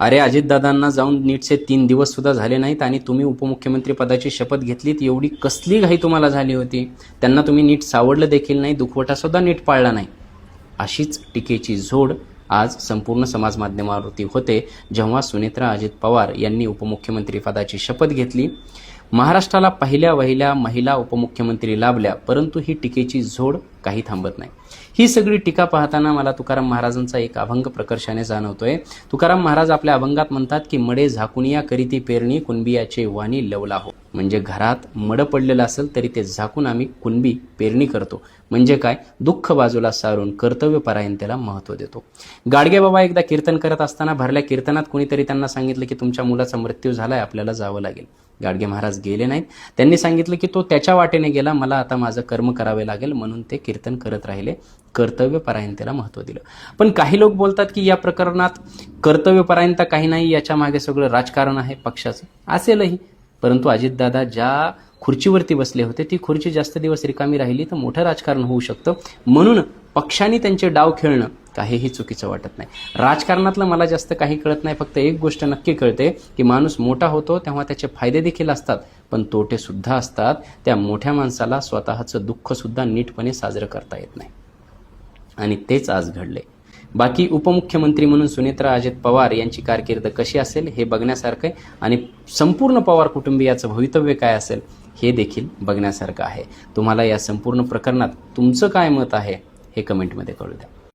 अरे अजितदादांना जाऊन नीटचे 3 दिवस सुद्धा झाले नाहीत आणि तुम्ही उपमुख्यमंत्री पदाची शपथ घेतलीत. एवढी कसली घाई तुम्हाला झाली होती? त्यांना तुम्ही नीट सावडलं देखील नाही, दुखवटा सुद्धा नीट पाळला नाही. अशीच टीकेची झोड आज संपूर्ण समाज माध्यमावरती होते जेव्हा सुनेत्रा अजित पवार यांनी उपमुख्यमंत्री पदाची शपथ घेतली. महाराष्ट्राला पहिल्या वहिल्या महिला उपमुख्यमंत्री लाभल्या, परंतु ही टीकेची झोड काही थांबत नाही. ही सगळी टीका पाहताना मला तुकाराम महाराजांचा एक अभंग प्रकर्षाने जाणवतोय. तुकाराम महाराज आपल्या अभंगात म्हणतात की मडे झाकुनिया करीती पेरणी कुणबियाचे वाणी लवला हो. म्हणजे घरात मड पडलेलं असेल तरी ते झाकून आम्ही कुणबी पेरणी करतो. म्हणजे काय? दुःख बाजूला सारून कर्तव्यपरायणतेला महत्त्व देतो. गाडगे बाबा एकदा कीर्तन करत असताना भरल्या कीर्तनात कुणीतरी त्यांना सांगितलं की तुमच्या मुलाचा मृत्यू झालाय, आपल्याला जावं लागेल. गाडगे महाराज गेले नाहीत. त्यांनी सांगितलं की तो त्याच्या वाटेने गेला, मला आता माझं कर्म करावे लागेल, म्हणून ते कीर्तन करत राहिले. कर्तव्यपरायणतेला महत्त्व दिलं. पण काही लोक बोलतात की या प्रकरणात कर्तव्यपरायणता काही नाही, याच्या मागे सगळं राजकारण आहे पक्षाचं. असेलही, परंतु अजितदादा ज्या खुर्चीवरती बसले होते ती खुर्ची जास्त दिवस रिकामी राहिली तर मोठं राजकारण होऊ शकतं. म्हणून पक्षाने त्यांचे डाव खेळणं काहीही चुकीचं वाटत नाही. राजकारणातलं मला जास्त काही कळत नाही. फक्त एक गोष्ट नक्की कळते की माणूस मोठा होतो तेव्हा त्याचे फायदे देखील असतात, पण तोटे सुद्धा असतात. त्या मोठ्या माणसाला स्वतःचं दुःख सुद्धा नीटपणे साजरं करता येत नाही आणि तेच आज घडले. बाकी उपमुख्यमंत्री म्हणून सुनेत्रा अजित पवार यांची कारकीर्द कशी असेल हे बघण्यासारखं आहे आणि संपूर्ण पवार कुटुंबियाचं भवितव्य काय असेल हे देखील बघण्यासारखं आहे. तुम्हाला या संपूर्ण प्रकरणात तुमचं काय मत आहे हे कमेंटमध्ये कळू द्या.